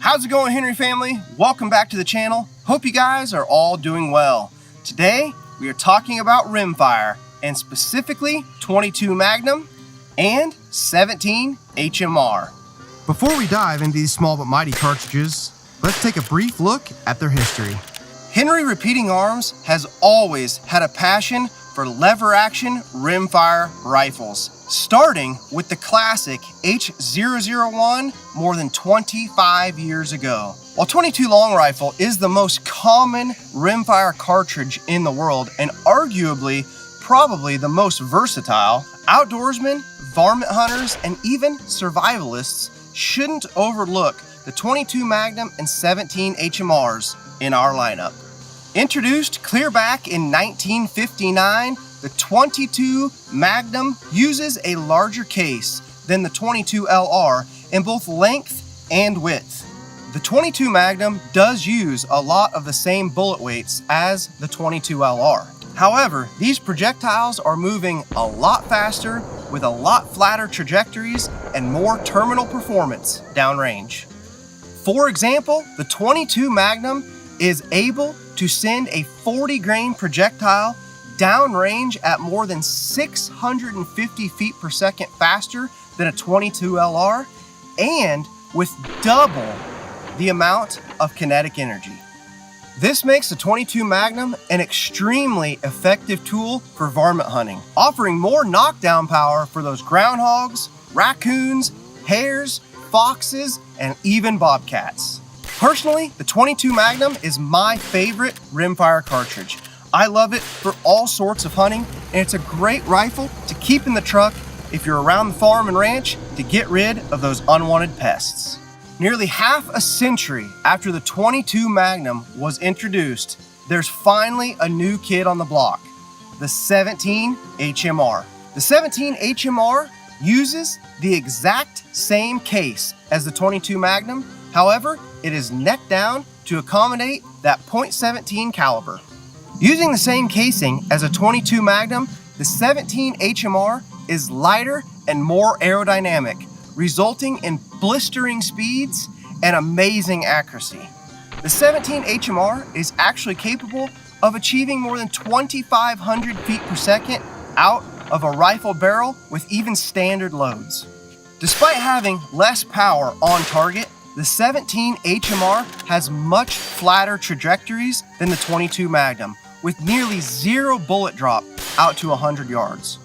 How's it going, Henry family? Welcome back to the channel. Hope you guys are all doing well. Today, we are talking about rimfire, and specifically 22 Magnum and 17 HMR. Before we dive into these small but mighty cartridges, let's take a brief look at their history. Henry Repeating Arms has always had a passion for lever action rimfire rifles, starting with the classic H001 more than 25 years ago. While 22 long rifle is the most common rimfire cartridge in the world and arguably probably the most versatile, outdoorsmen, varmint hunters, and even survivalists shouldn't overlook the 22 Magnum and 17 HMRs in our lineup. Introduced clear back in 1959, the 22 Magnum uses a larger case than the 22 LR in both length and width. The 22 Magnum does use a lot of the same bullet weights as the 22 LR. However, these projectiles are moving a lot faster with a lot flatter trajectories and more terminal performance downrange. For example, the 22 Magnum is able to send a 40 grain projectile downrange at more than 650 feet per second faster than a 22 LR and with double the amount of kinetic energy. This makes the 22 Magnum an extremely effective tool for varmint hunting, offering more knockdown power for those groundhogs, raccoons, hares, foxes, and even bobcats. Personally, the 22 Magnum is my favorite rimfire cartridge. I love it for all sorts of hunting, and it's a great rifle to keep in the truck if you're around the farm and ranch to get rid of those unwanted pests. Nearly half a century after the 22 Magnum was introduced, there's finally a new kid on the block, the 17 HMR. The 17 HMR uses the exact same case as the 22 Magnum. However, it is necked down to accommodate that .17 caliber. Using the same casing as a 22 Magnum, the 17 HMR is lighter and more aerodynamic, resulting in blistering speeds and amazing accuracy. The 17 HMR is actually capable of achieving more than 2,500 feet per second out of a rifle barrel with even standard loads. Despite having less power on target, the 17 HMR has much flatter trajectories than the 22 Magnum, with nearly zero bullet drop out to 100 yards.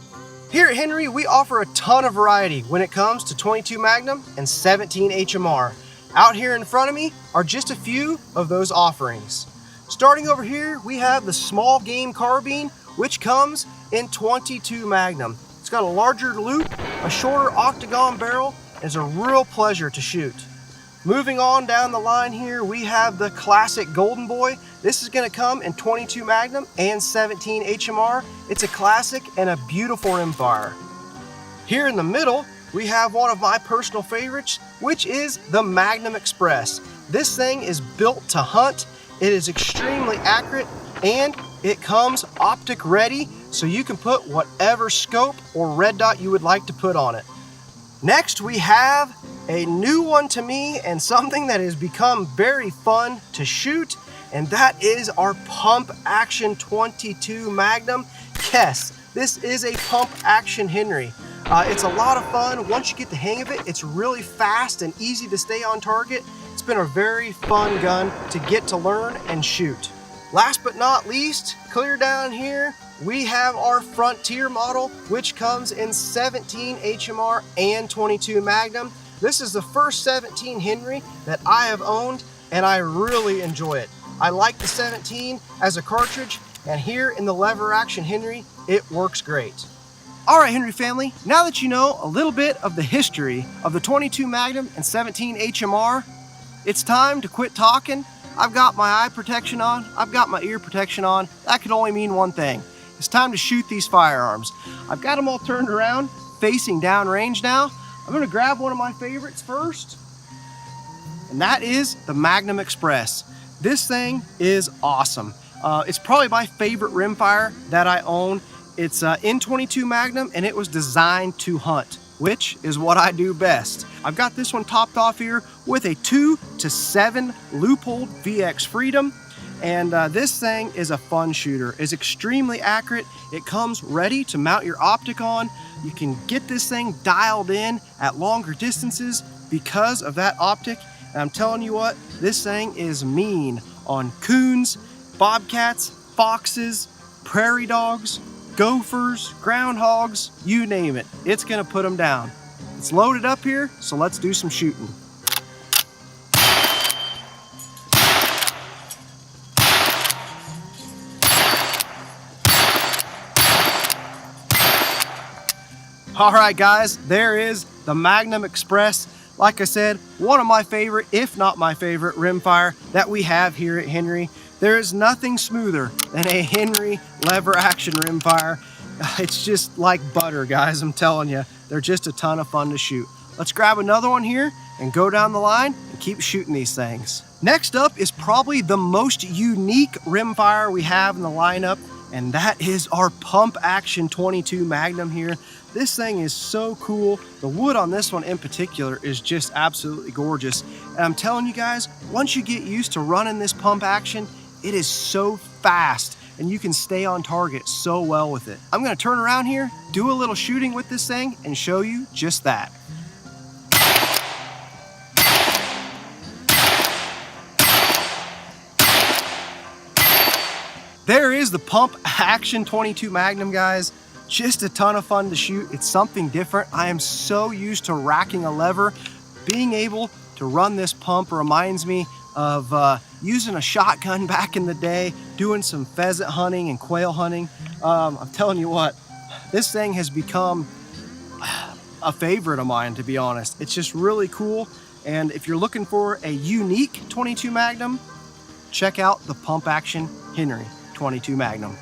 Here at Henry, we offer a ton of variety when it comes to 22 Magnum and 17 HMR. Out here in front of me are just a few of those offerings. Starting over here, we have the small game carbine, which comes in 22 Magnum. It's got a larger loop, a shorter octagon barrel, and is a real pleasure to shoot. Moving on down the line here, we have the classic Golden Boy. This is gonna come in 22 Magnum and 17 HMR. It's a classic and a beautiful rimfire. Here in the middle, we have one of my personal favorites, which is the Magnum Express. This thing is built to hunt. It is extremely accurate and it comes optic ready, so you can put whatever scope or red dot you would like to put on it. Next, we have a new one to me and something that has become very fun to shoot, and that is our pump action 22 Magnum Kess. This is a pump action Henry. It's a lot of fun. Once you get the hang of it, it's really fast and easy to stay on target. It's been a very fun gun to get to learn and shoot. Last but not least, clear down here, we have our Frontier model, which comes in 17 HMR and 22 Magnum. This is the first 17 Henry that I have owned, and I really enjoy it. I like the 17 as a cartridge, and here in the lever action Henry, it works great. All right, Henry family, now that you know a little bit of the history of the 22 Magnum and 17 HMR, it's time to quit talking. I've got my eye protection on, I've got my ear protection on. That could only mean one thing. It's time to shoot these firearms. I've got them all turned around, facing downrange now. I'm gonna grab one of my favorites first, and that is the Magnum Express. This thing is awesome. It's probably my favorite rimfire that I own. It's in 22 Magnum, and it was designed to hunt. which is what I do best. I've got this one topped off here with a 2 to 7 Leupold VX Freedom. And this thing is a fun shooter. It's extremely accurate. It comes ready to mount your optic on. You can get this thing dialed in at longer distances because of that optic. And I'm telling you what, this thing is mean on coons, bobcats, foxes, prairie dogs, gophers, groundhogs, you name it. It's gonna put them down. It's loaded up here, so let's do some shooting. All right, guys, there is the Magnum Express. Like I said, one of my favorite, if not my favorite, rimfire that we have here at Henry. There is nothing smoother than a Henry lever action rimfire. It's just like butter, guys, I'm telling you. They're just a ton of fun to shoot. Let's grab another one here and go down the line and keep shooting these things. Next up is probably the most unique rimfire we have in the lineup, and that is our pump action 22 Magnum here. This thing is so cool. The wood on this one in particular is just absolutely gorgeous. And I'm telling you guys, once you get used to running this pump action, it is so fast and you can stay on target so well with it. I'm gonna turn around here, do a little shooting with this thing, and show you just that. There is the pump action 22 Magnum, guys. Just a ton of fun to shoot. It's something different. I am so used to racking a lever. Being able to run this pump reminds me of using a shotgun back in the day, doing some pheasant hunting and quail hunting. I'm telling you what, this thing has become a favorite of mine, to be honest. It's just really cool. And if you're looking for a unique 22 Magnum, check out the pump action Henry 22 Magnum.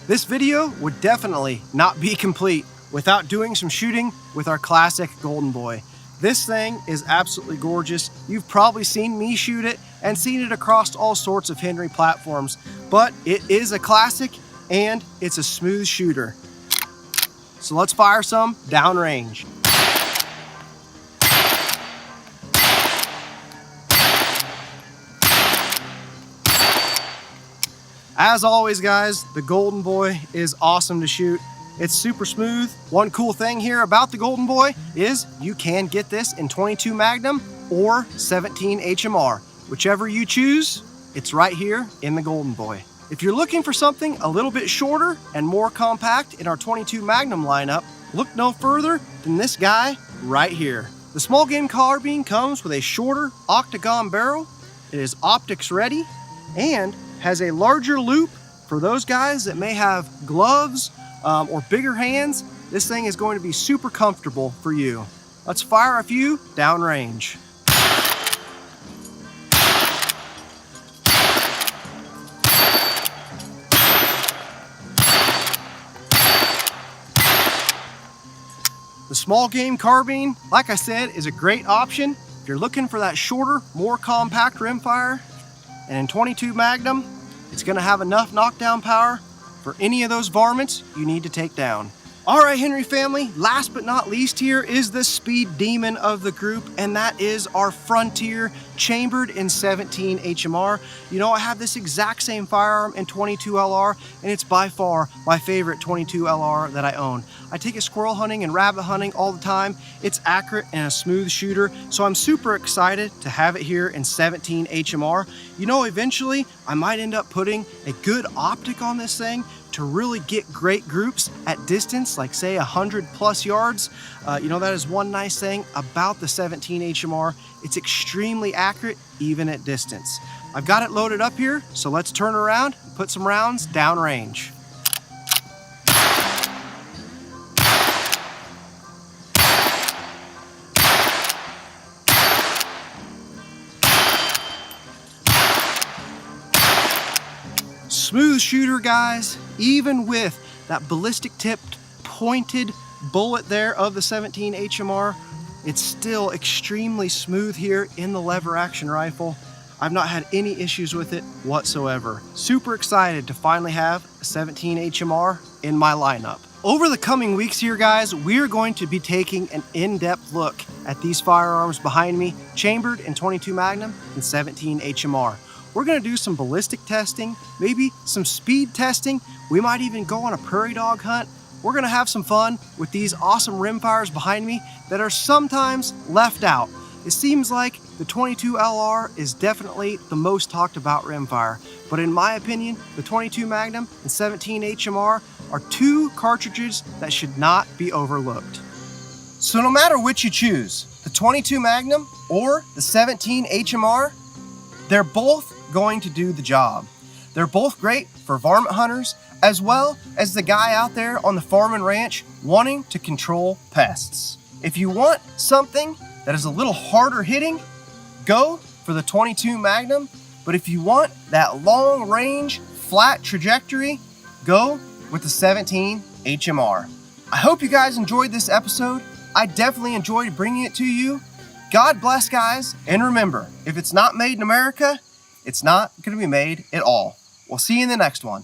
This video would definitely not be complete without doing some shooting with our classic Golden Boy. This thing is absolutely gorgeous. You've probably seen me shoot it and seen it across all sorts of Henry platforms, but it is a classic and it's a smooth shooter. So let's fire some downrange. As always, guys, the Golden Boy is awesome to shoot. It's super smooth. One cool thing here about the Golden Boy is you can get this in 22 Magnum or 17 HMR. Whichever you choose, it's right here in the Golden Boy. If you're looking for something a little bit shorter and more compact in our 22 Magnum lineup, look no further than this guy right here. The small game carbine comes with a shorter octagon barrel. It is optics ready and has a larger loop for those guys that may have gloves or bigger hands. This thing is going to be super comfortable for you. Let's fire a few downrange. The small game carbine, like I said, is a great option if you're looking for that shorter, more compact rimfire. And in 22 Magnum, it's gonna have enough knockdown power for any of those varmints you need to take down. All right, Henry family, last but not least here is the speed demon of the group, and that is our Frontier chambered in 17 HMR. You know, I have this exact same firearm in 22 LR, and it's by far my favorite 22 LR that I own. I take it squirrel hunting and rabbit hunting all the time. It's accurate and a smooth shooter, so I'm super excited to have it here in 17 HMR. You know, eventually I might end up putting a good optic on this thing to really get great groups at distance, like say 100+ yards. You know, that is one nice thing about the 17 HMR. It's extremely accurate even at distance. I've got it loaded up here, so let's turn around and put some rounds downrange. Smooth shooter, guys. Even with that ballistic tipped pointed bullet there of the 17 HMR, it's still extremely smooth here in the lever action rifle. I've not had any issues with it whatsoever. Super excited to finally have a 17 HMR in my lineup. Over the coming weeks here, guys, we're going to be taking an in-depth look at these firearms behind me, chambered in 22 Magnum and 17 HMR. We're gonna do some ballistic testing, maybe some speed testing. We might even go on a prairie dog hunt. We're gonna have some fun with these awesome rimfires behind me that are sometimes left out. It seems like the 22 LR is definitely the most talked about rimfire, but in my opinion, the 22 Magnum and 17 HMR are two cartridges that should not be overlooked. So no matter which you choose, the 22 Magnum or the 17 HMR, they're both going to do the job. They're both great for varmint hunters, as well as the guy out there on the farm and ranch wanting to control pests. If you want something that is a little harder hitting, go for the 22 Magnum. But if you want that long range, flat trajectory, go with the 17 HMR. I hope you guys enjoyed this episode. I definitely enjoyed bringing it to you. God bless, guys. And remember, if it's not made in America, it's not going to be made at all. We'll see you in the next one.